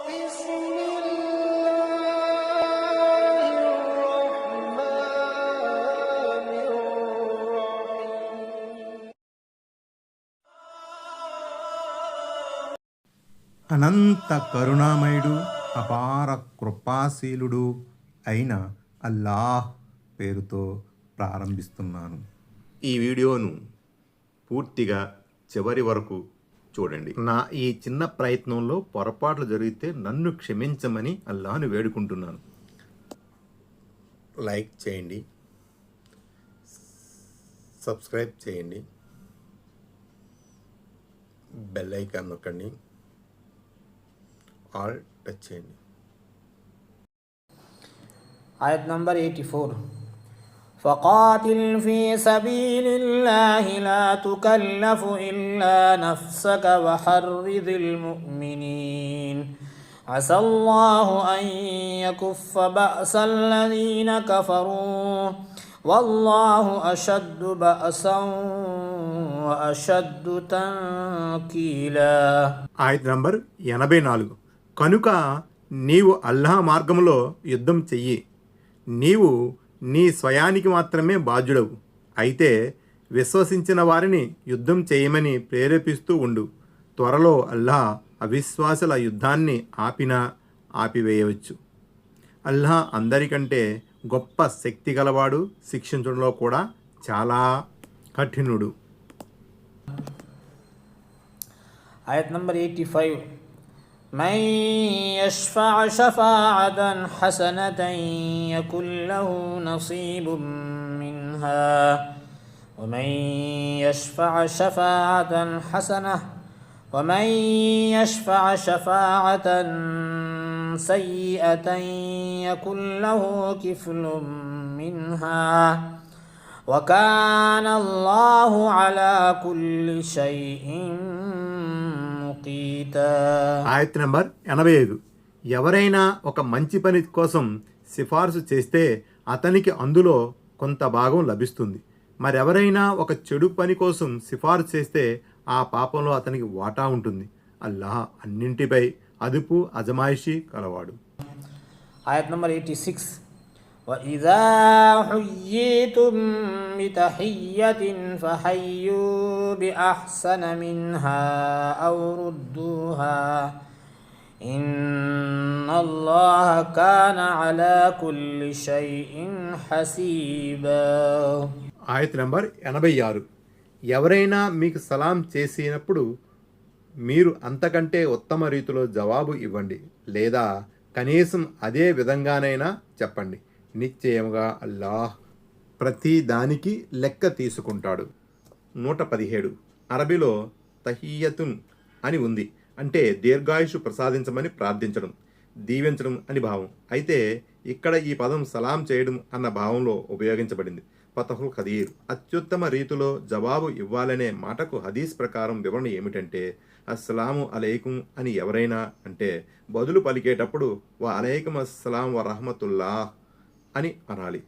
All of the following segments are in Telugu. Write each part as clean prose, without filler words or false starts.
بسم الله الرحمن الرحيم. అనంత కరుణామయుడు అపార కృపాశీలుడు అయిన అల్లాహ్ పేరుతో ప్రారంభిస్తున్నాను. ఈ వీడియోను పూర్తిగా చివరి వరకు చూడండి. నా ఈ చిన్న ప్రయత్నంలో పొరపాట్లు జరిగితే నన్ను క్షమించమని అల్లాహ్ను వేడుకుంటున్నాను. లైక్ చేయండి, సబ్స్క్రైబ్ చేయండి, బెల్ ఐకాన్ నొక్కండి, ఆల్ టచ్ చేయండి. آية نمبر 84. فقاتل في سبيل الله لا تكلف إلا نفسك وحرض المؤمنين عسى الله أن يكف بأس الذين كفروا والله أشد بأسا وأشد تنكيلا. ఆయత్ నంబర్ 84. కనుక నీవు అల్లాహ్ మార్గంలో యుద్ధం చెయ్యి, నీవు నీ స్వయానికి మాత్రమే బాధ్యుడవు. అయితే విశ్వసించిన వారిని యుద్ధం చేయమని ప్రేరేపిస్తూ ఉండు. త్వరలో అల్లాహ్ అవిశ్వాసుల యుద్ధాన్ని ఆపివేయవచ్చు. అల్లాహ్ అందరికంటే గొప్ప శక్తి గలవాడు, శిక్షించడంలో కూడా చాలా కఠినుడు. آية نمبر 85. من يشفع شفاعة حسنة يكن له نصيب منها ومن يشفع شفاعة سيئة يكن له كفل منها وكان الله على كل شيء مقيتا. ఆయత్ నంబర్ 85. ఎవరైనా ఒక మంచి పని కోసం సిఫార్సు చేస్తే అతనికి అందులో కొంత భాగం లభిస్తుంది. మరెవరైనా ఒక చెడు పని కోసం సిఫార్సు చేస్తే ఆ పాపంలో అతనికి వాటా ఉంటుంది. అల్లాహ్ అన్నింటిపై అదుపు అజమాయిషీ కలవాడు. آية نمبر 86. وإذا حييتم بتحية فحيوا بأحسن منها أو ردوها إن الله كان على كل شيء حسيبا. ఆయత్ నంబర్ 86. ఎవరైనా మీకు సలాం చేసినప్పుడు మీరు అంతకంటే ఉత్తమ రీతిలో జవాబు ఇవ్వండి, లేదా కనీసం అదే విధంగానైనా చెప్పండి. నిశ్చయముగా అల్లాహ్ ప్రతి దానికి లెక్క తీసుకుంటాడు. 117. అరబీలో తహియ్యతున్ అని ఉంది, అంటే దీర్ఘాయుషు ప్రసాదించమని ప్రార్థించడం, దీవించడం అని భావం. అయితే ఇక్కడ ఈ పదం సలాం చేయడం అన్న భావంలో ఉపయోగించబడింది. ఫతహుల్ ఖదీర్. అత్యుత్తమ రీతిలో జవాబు ఇవ్వాలనే మాటకు హదీస్ ప్రకారం వివరణ ఏమిటంటే, అస్సలాము అలైకుం అని ఎవరైనా అంటే బదులు పలికేటప్పుడు వ అలైకుం అస్సలాం వ రహమతుల్లాహ్ అని అనాలి.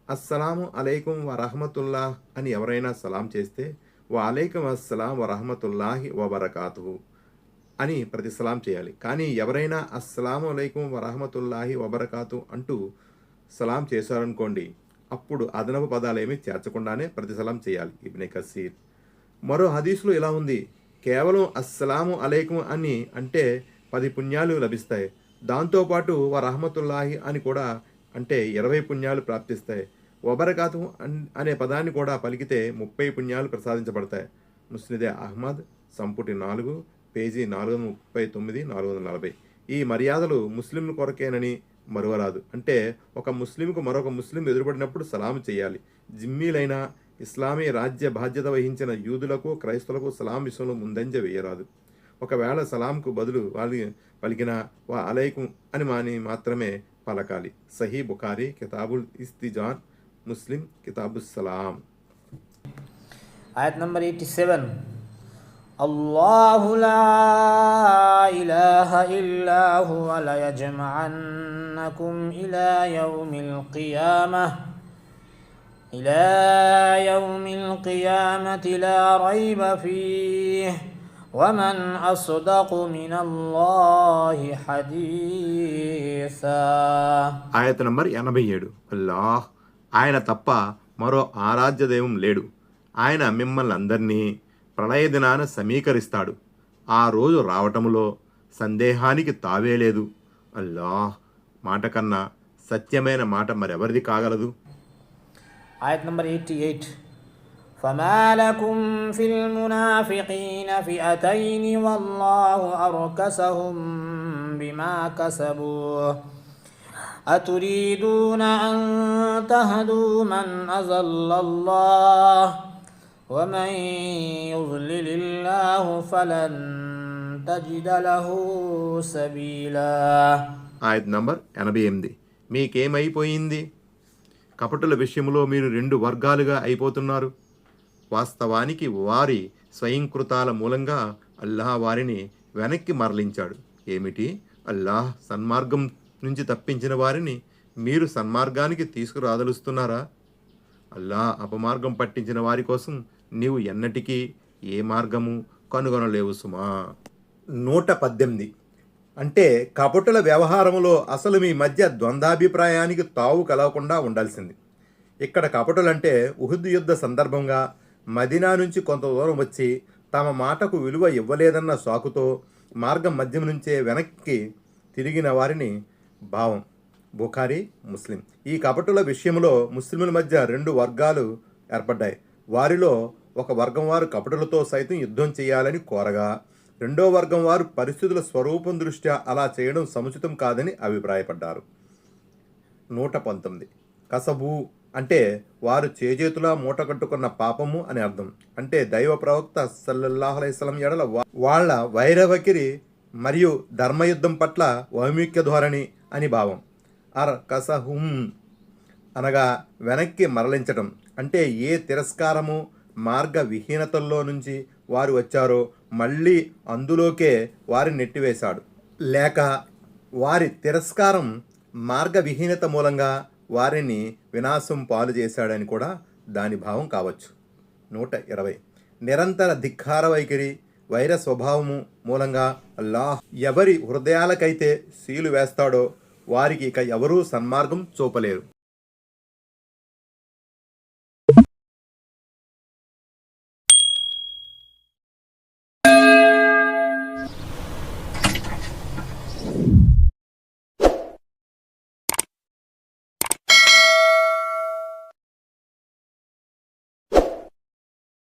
అస్సలాము అలైకుం వ రహమతుల్లాహ్ అని ఎవరైనా సలాం చేస్తే వ అలైకుం అస్సలాం వ రహమతుల్లాహి వ బరకాతుహు అని ప్రతి సలాం చేయాలి. కానీ ఎవరైనా అస్సలాము అలైకుం వ రహమతుల్లాహి వ బరకాతు అంటూ సలాం చేశారనుకోండి, అప్పుడు అదనపు పదాలేమీ చేర్చకుండానే ప్రతి సలాం చేయాలి. ఇబ్నే కసీర్. మరో హదీసులో ఇలా ఉంది, కేవలం అస్సలాము అలైకుం అని అంటే 10 పుణ్యాలు లభిస్తాయి. దాంతోపాటు వ రహమతుల్లాహి అని కూడా అంటే 20 పుణ్యాలు ప్రాప్తిస్తాయి. వబరకాతు అనే పదాన్ని కూడా పలికితే 30 పుణ్యాలు ప్రసాదించబడతాయి. ముస్నిదే అహ్మద్, సంపుటి 4, పేజీ 439, 440. ఈ మర్యాదలు ముస్లింల కొరకేనని మరువరాదు. అంటే ఒక ముస్లింకు మరొక ముస్లిం ఎదురుపడినప్పుడు సలాము చేయాలి. జిమ్మీలైన ఇస్లామీ రాజ్య బాధ్యత వహించిన యూదులకు క్రైస్తవులకు సలాం విషయంలో ముందంజ వేయరాదు. ఒకవేళ సలాంకు బదులు వాళ్ళు పలికిన వా అలైకుం అని మాత్రమే పలకాలి. సహీ బుఖారీ కితాబుల్ ఇస్తిజాన్, ముస్లిం కితాబుస్ సలాం. آية نمبر 87. الله لا إله إلا هو ليجمعنكم إلى يوم القيامة لا ريب فيه ومن أصدق من الله حديثا. ఆయత నంబర్ 87. అల్లాహ్, ఆయన తప్ప మరో ఆరాధ్య దైవం లేడు. ఆయన మిమ్మల్ని అందరినీ ప్రళయ దినాన సమీకరిస్తాడు. ఆ రోజు రావటములో సందేహానికి తావే లేదు. అల్లాహ్ మాట కన్నా సత్యమైన మాట మరెవరిది కాగలదు. آية نمبر 88. فما لكم في المنافقين فئتين والله أركسهم بما كسبوا أتريدون أن تهدوا من أضل الله ومن يضلل الله فلن تجد له سبيلا. ఆయత్ నంబర్ 88. మీకేమైపోయింది? కపటుల విషయంలో మీరు రెండు వర్గాలుగా అయిపోతున్నారు. వాస్తవానికి వారి స్వయంకృతాల మూలంగా అల్లాహ్ వారిని వెనక్కి మరలించాడు. ఏమిటి? అల్లాహ్ సన్మార్గం నుంచి తప్పించిన వారిని మీరు సన్మార్గానికి తీసుకురాదలుస్తున్నారా? అల్లాహ్ అపమార్గం పట్టించిన వారి కోసం నీవు ఎన్నటికీ ఏ మార్గము కనుగొనలేవు సుమా. 118. అంటే కపటుల వ్యవహారములో అసలు మీ మధ్య ద్వంద్వాభిప్రాయానికి తావు కలగకుండా ఉండాల్సింది. ఇక్కడ కపటులంటే ఉహుద్ యుద్ధ సందర్భంగా మదీనా నుంచి కొంత దూరం వచ్చి తమ మాటకు విలువ ఇవ్వలేదన్న సాకుతో మార్గం మధ్యం నుంచే వెనక్కి తిరిగిన వారిని భావం. బుఖారీ, ముస్లిం. ఈ కపటుల విషయంలో ముస్లింల మధ్య రెండు వర్గాలు ఏర్పడ్డాయి. వారిలో ఒక వర్గం వారు కపటులతో సైతం యుద్ధం చేయాలని కోరగా, రెండో వర్గం వారు పరిస్థితుల స్వరూపం దృష్ట్యా అలా చేయడం సముచితం కాదని అభిప్రాయపడ్డారు. 119. కసబు అంటే వారు చేజేతులా మూటకట్టుకున్న పాపము అని అర్థం. అంటే దైవ ప్రవక్త సల్లల్లాహు అలైహి వసల్లం ఎడల వాళ్ళ వైరవకిరి మరియు ధర్మయుద్ధం పట్ల వైముఖ్య ధోరణి అని భావం. అర్ కసహుం అనగా వెనక్కి మరలించటం. అంటే ఏ తిరస్కారము మార్గ విహీనతల్లో నుంచి వారు వచ్చారో మళ్ళీ అందులోకే వారిని నెట్టివేశాడు. లేక వారి తిరస్కారం మార్గ విహీనత మూలంగా వారిని వినాశం పాలు చేశాడని కూడా దాని భావం కావచ్చు. 120. నిరంతర ధిక్కార వైఖరి, వైర స్వభావము మూలంగా అల్లాహ్ ఎవరి హృదయాలకైతే సీలు వేస్తాడో వారికి ఇక ఎవరూ సన్మార్గం చూపలేరు.